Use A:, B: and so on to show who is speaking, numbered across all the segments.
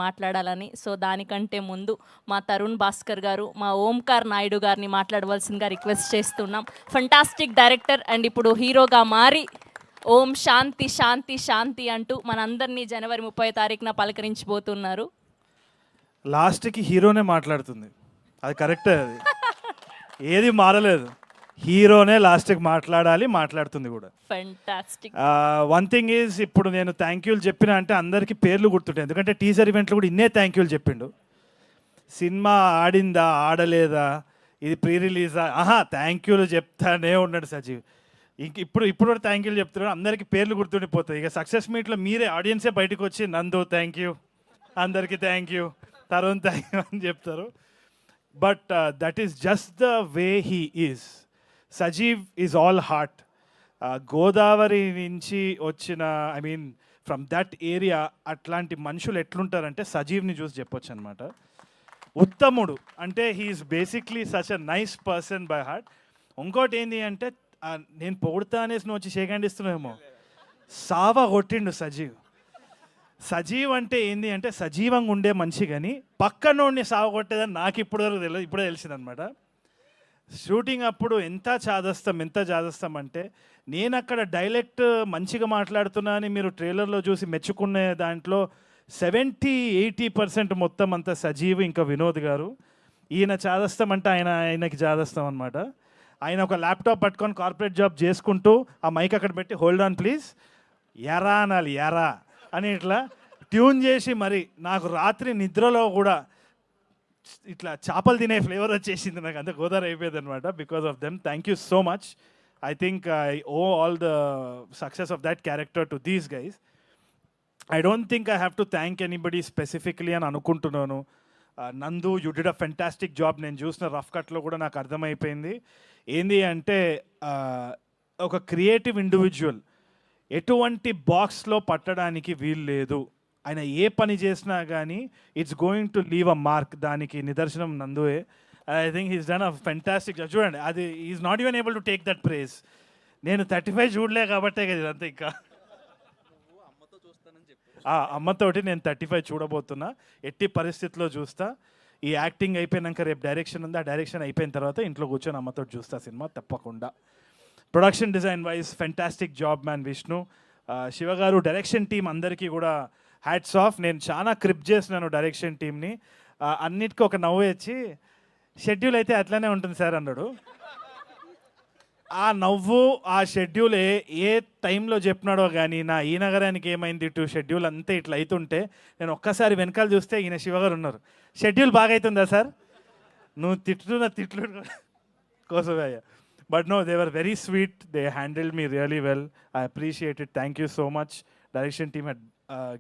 A: మాట్లాడాలని. సో దానికంటే ముందు మా తరుణ్ భాస్కర్ గారు, మా ఓంకార్ నాయుడు గారిని మాట్లాడవలసిందిగా రిక్వెస్ట్ చేస్తున్నాం. ఫంటాస్టిక్ డైరెక్టర్ అండ్ ఇప్పుడు హీరోగా మారి ఓం శాంతి శాంతి శాంతి అంటూ మనందరినీ జనవరి 30 పలకరించబోతున్నారు.
B: లాస్ట్కి హీరోనే మాట్లాడుతుంది, అది కరెక్టే, అది ఏది మారలేదు. హీరోనే లాస్ట్కి మాట్లాడుతుంది కూడా.
A: ఫంటాస్టిక్.
B: వన్ థింగ్ ఈజ్, ఇప్పుడు నేను థ్యాంక్ యూలు చెప్పిన అంటే అందరికీ పేర్లు గుర్తుంటాయి, ఎందుకంటే టీజర్ ఈవెంట్లో కూడా ఇన్నే థ్యాంక్ యూలు చెప్పిండు. సినిమా ఆడిందా ఆడలేదా, ఇది ప్రీ రిలీజా, థ్యాంక్ యూలు చెప్తానే ఉన్నాడు సజీవ్. ఇప్పుడు కూడా థ్యాంక్ యూలు చెప్తున్నాడు, అందరికీ పేర్లు గుర్తుండిపోతాయి. ఇక సక్సెస్ మీట్లో మీరే ఆడియన్సే బయటకు వచ్చి నందు థ్యాంక్ యూ, అందరికీ thank you, Tarun thank you అని చెప్తారు. But that is just the way he is. Sajeev is all heart. Godavari నుంచి వచ్చిన, I mean from that area, అట్లాంటి మనుషులు ఎట్లుంటారంటే సజీవ్ని చూసి చెప్పొచ్చు అనమాట. ఉత్తముడు అంటే he is basically such a nice person by heart. ఇంకోటి ఏంటి అంటే, నేను పొగుడుతా అనేసి నువ్వు వచ్చి షేక్ హ్యాండ్ ఇస్తున్నావేమో, సావా కొట్టిండు సజీవ్. సజీవ్ అంటే ఏంది అంటే సజీవంగా ఉండే మనిషి, కానీ పక్కనోడిని సావ కొట్టేదని నాకు ఇప్పుడే తెలిసిందనమాట. షూటింగ్ అప్పుడు ఎంత చాదస్తాం అంటే, నేను అక్కడ డైలెక్ట్ మంచిగా మాట్లాడుతున్నా అని మీరు ట్రైలర్లో చూసి మెచ్చుకునే దాంట్లో 70-80% మొత్తం అంతా సజీవ్ ఇంకా వినోద్ గారు. ఈయన చాదస్తాం అంటే ఆయనకి చాదస్తాం అనమాట. ఆయన ఒక ల్యాప్టాప్ పట్టుకొని కార్పొరేట్ జాబ్ చేసుకుంటూ ఆ మైక్ అక్కడ పెట్టి హోల్డ్ ఆన్ ప్లీజ్, ఎరా అనాలి, ఎరా అని ఇట్లా ట్యూన్ చేసి, మరి నాకు రాత్రి నిద్రలో కూడా ఇట్లా చేపలు తినే ఫ్లేవర్ వచ్చేసింది, నాకు అంత గోదావరి అయిపోయింది అనమాట because of them. Thank you so much. I think I owe all the success of that character to these guys. I don't think I have to thank anybody specifically అని అనుకుంటున్నాను. Nandu, you did a fantastic job. నేను చూసిన rough కట్లో కూడా నాకు అర్థమైపోయింది ఏంది అంటే, ఒక క్రియేటివ్ ఇండివిజువల్ ఎటువంటి బాక్స్లో పట్టడానికి వీలు లేదు. ఆయన ఏ పని చేసినా కానీ it's going to leave a mark. దానికి నిదర్శనం నందువే. I think he's done a fantastic job. చూడండి, అది is not even able to take that prize. నేను 35 చూడలే కాబట్టే కదా ఇదంతా. ఇంకా అమ్మతోటి నేను 35 చూడబోతున్నా, ఎట్టి పరిస్థితిలో చూస్తా. ఈ యాక్టింగ్ అయిపోయినాక రేపు డైరెక్షన్ ఉంది, ఆ డైరెక్షన్ అయిపోయిన తర్వాత ఇంట్లో కూర్చొని అమ్మతో చూస్తా సినిమా తప్పకుండా. Production design wise fantastic job man Vishnu. Shiva గారు, డైరెక్షన్ టీం అందరికీ కూడా హ్యాట్స్ ఆఫ్. నేను చాలా క్రిప్ చేసినాను డైరెక్షన్ టీంని. అన్నిటికీ ఒక నవ్వు వచ్చి, షెడ్యూల్ అయితే అట్లానే ఉంటుంది సార్ అన్నాడు. ఆ నవ్వు, ఆ షెడ్యూల్ ఏ టైంలో చెప్పినాడో కానీ, నా ఈ నగరానికి ఏమైంది టు షెడ్యూల్ అంతే ఇట్లా అవుతుంటే, నేను ఒక్కసారి వెనకాల చూస్తే ఈయన శివగారు ఉన్నారు. షెడ్యూల్ బాగా అవుతుందా సార్, నువ్వు తిట్లు కోసమే అయ్యా. But no, they were very sweet, they handled me really well. I appreciate it. Thank you so much. Direction team had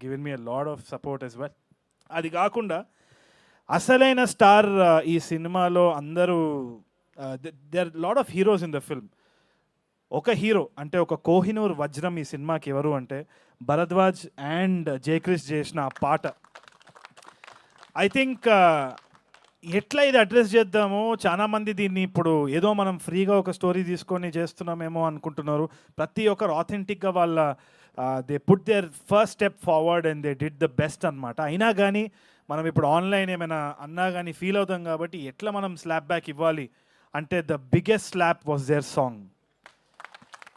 B: given me a lot of support as well. అది కాకుండా అసలైన star ఈ సినిమాలో అందరూ, there lot of heroes in the film. ఒక hero అంటే ఒక కోహినూర్ వజ్రం ఈ సినిమాకి ఎవరు అంటే భరద్వాజ్ అండ్ జయక్రిష్ చేసిన ఆ పాట. ఐ థింక్ ఎట్లా ఇది అడ్రస్ చేద్దామో, చాలామంది దీన్ని ఇప్పుడు ఏదో మనం ఫ్రీగా ఒక స్టోరీ తీసుకొని చేస్తున్నామేమో అనుకుంటున్నారు. ప్రతి ఒక్కరు ఆథెంటిక్గా వాళ్ళ they put their first step forward and they did the best అనమాట. అయినా కానీ మనం ఇప్పుడు ఆన్లైన్ ఏమైనా అన్నా కానీ ఫీల్ అవుతాం కాబట్టి, ఎట్లా మనం స్లాప్ బ్యాక్ ఇవ్వాలి అంటే the biggest slap was their song.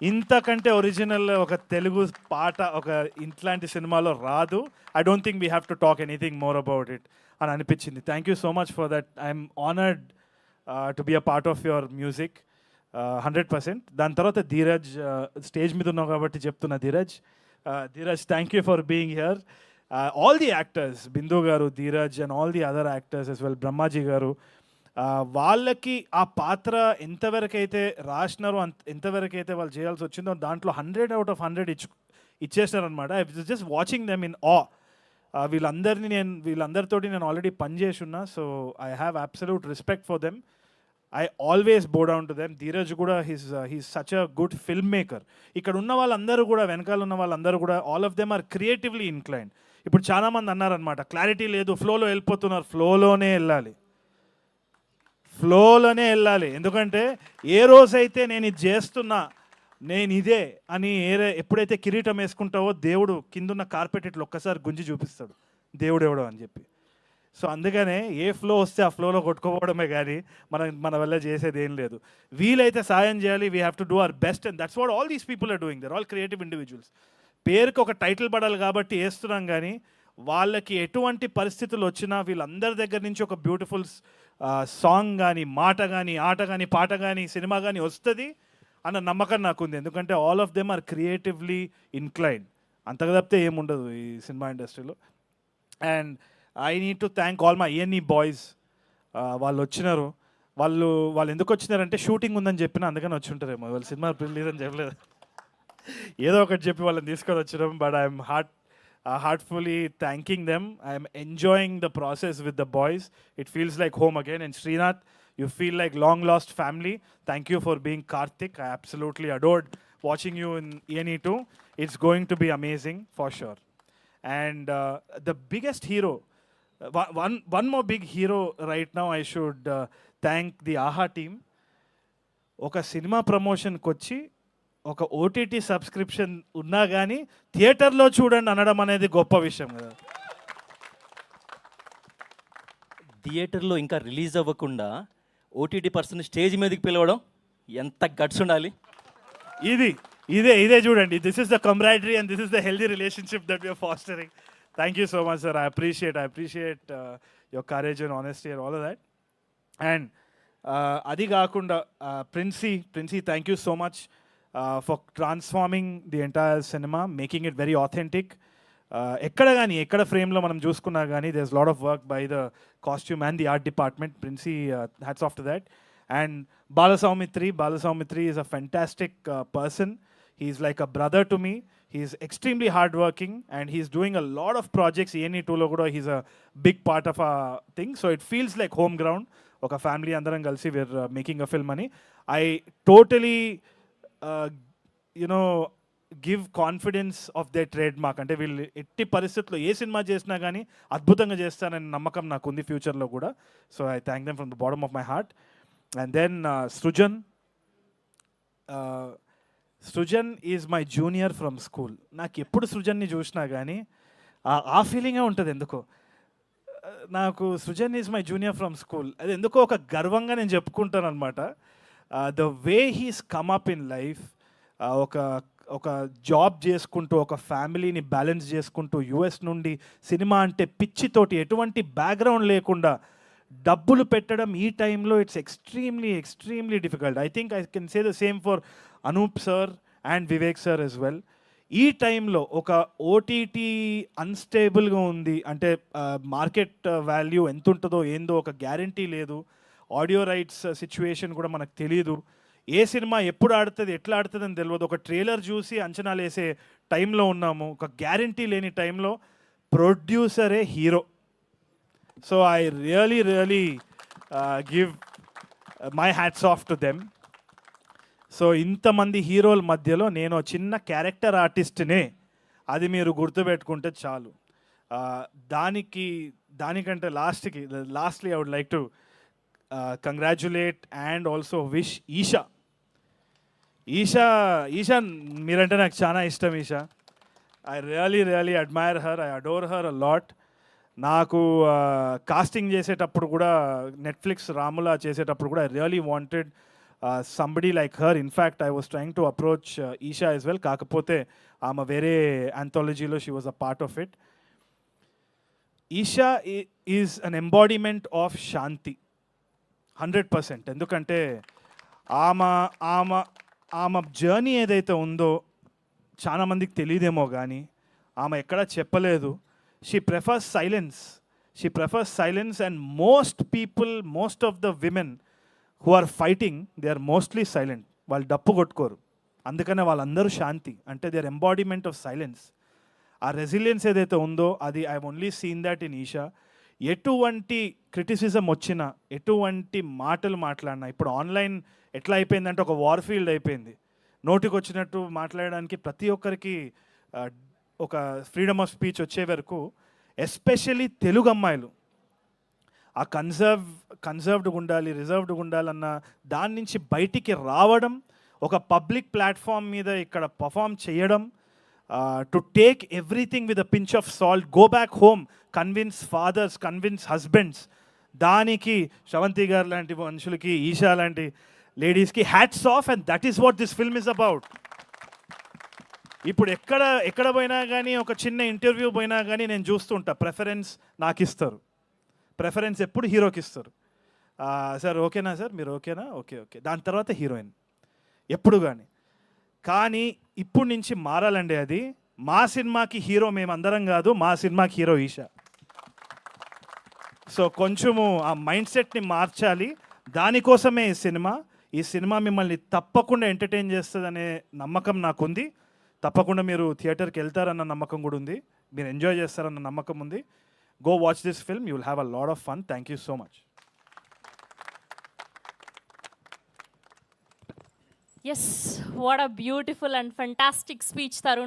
B: ఇంతకంటే ఒరిజినల్ ఒక తెలుగు పాట ఒక ఇట్లాంటి సినిమాలో రాదు. I don't think we have to talk anything more about it అని అనిపించింది. Thank you so much for that. I'm honoured to be a part of your music 100%. దాని తర్వాత ధీరజ్, స్టేజ్ మీద ఉన్నావు కాబట్టి చెప్తున్నా, Dheeraj thank you for being here. All the actors, Bindu garu, Dheeraj and all the other actors as well, Brahmaji గారు, వాళ్ళకి ఆ పాత్ర ఎంతవరకైతే రాసినారో ఎంతవరకైతే వాళ్ళు చేయాల్సి వచ్చిందో దాంట్లో 100 out of 100 ఇచ్చేసినారనమాట. I was just watching them in awe. వీళ్ళందరితోటి నేను ఆల్రెడీ పనిచేసి ఉన్నా. So I have absolute respect for them. I always bow down to them. Dheeraj కూడా he's such a good film maker. ఇక్కడ ఉన్న వాళ్ళందరూ కూడా, వెనకాల ఉన్న వాళ్ళందరూ కూడా, all of them are creatively inclined. ఇప్పుడు చాలామంది అన్నారనమాట, క్లారిటీ లేదు, ఫ్లోలో వెళ్ళిపోతున్నారు. ఫ్లోలోనే వెళ్ళాలి. ఎందుకంటే ఏ రోజైతే నేను ఇది చేస్తున్నా, నేను ఇదే అని ఎప్పుడైతే కిరీటం వేసుకుంటావో, దేవుడు కిందున్న కార్పెట్ ఇట్లా ఒక్కసారి గుంజి చూపిస్తాడు. దేవుడు ఎవడో అని చెప్పి. సో అందుకనే ఏ ఫ్లో వస్తే ఆ ఫ్లోలో కొట్టుకోవడమే కానీ మన వల్ల చేసేది ఏం లేదు. వీలైతే సాయం చేయాలి, we have to do our best, and that's what all these people are doing. They're all creative individuals. పేరుకి ఒక టైటిల్ పడాలి కాబట్టి వేస్తున్నాం, కానీ వాళ్ళకి ఎటువంటి పరిస్థితులు వచ్చినా వీళ్ళందరి దగ్గర నుంచి ఒక బ్యూటిఫుల్ సాంగ్ కానీ, మాట కానీ, ఆట కానీ, పాట కానీ, సినిమా కానీ వస్తుంది అన్న నమ్మకం నాకుంది. ఎందుకంటే all of them are creatively inclined. అంతగా తప్పితే ఏముండదు ఈ సినిమా ఇండస్ట్రీలో. And I need to thank all my A&E boys. వాళ్ళు వచ్చినారు. వాళ్ళు ఎందుకు వచ్చినారంటే షూటింగ్ ఉందని చెప్పిన, అందుకని వచ్చి ఉంటారేమో. వాళ్ళు సినిమా రిలీజ్ అని చెప్పలేదు, ఏదో ఒకటి చెప్పి వాళ్ళని తీసుకొని వచ్చినాం. But I'm heartfully thanking them. I'm enjoying the process with the boys. It feels like home again. And Srinath, you feel like long lost family. Thank you for being Karthik. I absolutely adored watching you in A&E 2. It's going to be amazing for sure. And the biggest hero, one more big hero right now, I should thank the AHA team. ఒక cinema ప్రమోషన్కి వచ్చి ఒక OTT subscription ఉన్నా కానీ థియేటర్లో చూడండి అనడం అనేది గొప్ప విషయం కదా.
C: థియేటర్లో ఇంకా రిలీజ్ అవ్వకుండా ఓటీటీ పర్సన్ స్టేజ్ మీదకి పిలవడం ఎంత గట్స్ ఉండాలి.
B: ఇదే చూడండి. This is the camaraderie and this is the healthy relationship that we are fostering. Thank you so much, sir. I appreciate your courage and honesty and all of that. And అది కాకుండా princi, thank you so much for transforming the entire cinema, making it very authentic. ఎక్కడ ఫ్రేమ్లో మనం చూసుకున్నా కానీ there's a lot of work by the costume and the art department. Princey, hats off to that. And Balasaumitri is a fantastic person. He's like a brother to me. He's extremely hardworking and he's doing a lot of projects. A&E 2 lo kuda he's a big part of our thing. So it feels like home ground. Oka family andaram kalsi we're making a film ani. I totally give confidence of they trade mark. అంటే వీళ్ళు ఎట్టి పరిస్థితుల్లో ఏ cinema చేసినా కానీ అద్భుతంగా చేస్తానని నమ్మకం నాకు ఉంది ఫ్యూచర్లో కూడా. So I thank them from the bottom of my heart. And then Srujan is my junior from school. నాకు ఎప్పుడు సృజన్ని చూసినా కానీ ఆ ఫీలింగే ఉంటుంది ఎందుకో. నాకు Srujan is my junior from school, అది ఎందుకో ఒక గర్వంగా నేను చెప్పుకుంటాను అనమాట. The way he's come up in life, ఒక జాబ్ చేసుకుంటూ ఒక ఫ్యామిలీని బ్యాలెన్స్ చేసుకుంటూ యుఎస్ నుండి సినిమా అంటే పిచ్చితోటి ఎటువంటి బ్యాక్గ్రౌండ్ లేకుండా డబ్బులు పెట్టడం ఈ టైంలో it's extremely difficult. I think I can say the same for Anoop sir and Vivek sir as well. ఈ టైంలో ఒక ఓటీటీ అన్స్టేబుల్గా ఉంది అంటే మార్కెట్ వాల్యూ ఎంత ఉంటుందో ఏందో ఒక గ్యారంటీ లేదు. ఆడియో రైట్స్ సిచ్యువేషన్ కూడా మనకు తెలియదు. ఏ సినిమా ఎప్పుడు ఆడుతుంది ఎట్లా ఆడుతుంది అని తెలియదు. ఒక ట్రైలర్ చూసి అంచనాలు వేసే టైంలో ఉన్నాము. ఒక గ్యారంటీ లేని టైంలో ప్రొడ్యూసరే hero. So I really give my hats off to them. So ఇంతమంది హీరోల మధ్యలో నేను చిన్న క్యారెక్టర్ ఆర్టిస్ట్నే, అది మీరు గుర్తుపెట్టుకుంటే చాలు. దానికంటే lastly I would like to congratulate and also wish Esha మీరంటే నాకు చాలా ఇష్టం. Esha, I really admire her, I adore her a lot. నాకు కాస్టింగ్ చేసేటప్పుడు కూడా నెట్ఫ్లిక్స్ రాములా చేసేటప్పుడు కూడా I really wanted somebody like her. In fact I was trying to approach Esha as well. కాకపోతే ఆమె వేరే ఆంథాలజీలో she was a part of it. Esha is an embodiment of Shanti 100%. ఎందుకంటే ఆమె జర్నీ ఏదైతే ఉందో చాలామందికి తెలియదేమో కానీ ఆమె ఎక్కడా చెప్పలేదు. She prefers silence and most of the women who are fighting they are mostly silent. వాళ్ళు డప్పు కొట్టుకోరు, అందుకనే వాళ్ళందరూ శాంతి. అంటే they are embodiment of silence. ఆ రెసిలియన్స్ ఏదైతే ఉందో అది I only seen that in Esha. ఎటువంటి క్రిటిసిజం వచ్చినా, ఎటువంటి మాటలు మాట్లాడినా, ఇప్పుడు ఆన్లైన్ ఎట్లా అయిపోయిందంటే ఒక వార్ ఫీల్డ్ అయిపోయింది. నోటికి వచ్చినట్టు మాట్లాడడానికి ప్రతి ఒక్కరికి ఒక ఫ్రీడమ్ ఆఫ్ స్పీచ్ వచ్చే వరకు, ఎస్పెషల్లీ తెలుగు అమ్మాయిలు ఆ కన్సర్వ్డ్గా ఉండాలి, రిజర్వ్డ్గా ఉండాలన్న దాని నుంచి బయటికి రావడం, ఒక పబ్లిక్ ప్లాట్ఫామ్ మీద ఇక్కడ పర్ఫామ్ చేయడం, to take everything with a pinch of salt, go back home, convince fathers, convince husbands. దానికి శ్రవంతి గారు లాంటి మనుషులకి, ఈషా లాంటి లేడీస్కి hats off, and that is what this film is about. ఇప్పుడు ఎక్కడ పోయినా కానీ, ఒక చిన్న ఇంటర్వ్యూ పోయినా కానీ నేను చూస్తుంటా, ప్రెఫరెన్స్ నాకు ఇస్తారు. ప్రెఫరెన్స్ ఎప్పుడు హీరోకి ఇస్తారు. సార్ ఓకేనా, సార్ మీరు ఓకేనా, ఓకే ఓకే, దాని తర్వాత హీరోయిన్ ఎప్పుడు కానీ ఇప్పుడు నుంచి మారాలండి అది. మా సినిమాకి హీరో మేమందరం కాదు, మా సినిమాకి హీరో ఈషా. సో కొంచెము ఆ మైండ్ సెట్ని మార్చాలి. దానికోసమే ఈ సినిమా మిమ్మల్ని తప్పకుండా ఎంటర్టైన్ చేస్తుందనే నమ్మకం నాకుంది. తప్పకుండా మీరు థియేటర్కి వెళ్తారన్న నమ్మకం కూడా ఉంది, మీరు ఎంజాయ్ చేస్తారన్న నమ్మకం ఉంది. Go watch this film, you will have a lot of fun. Thank you so much.
A: Yes, what a beautiful and fantastic speech, Tarun.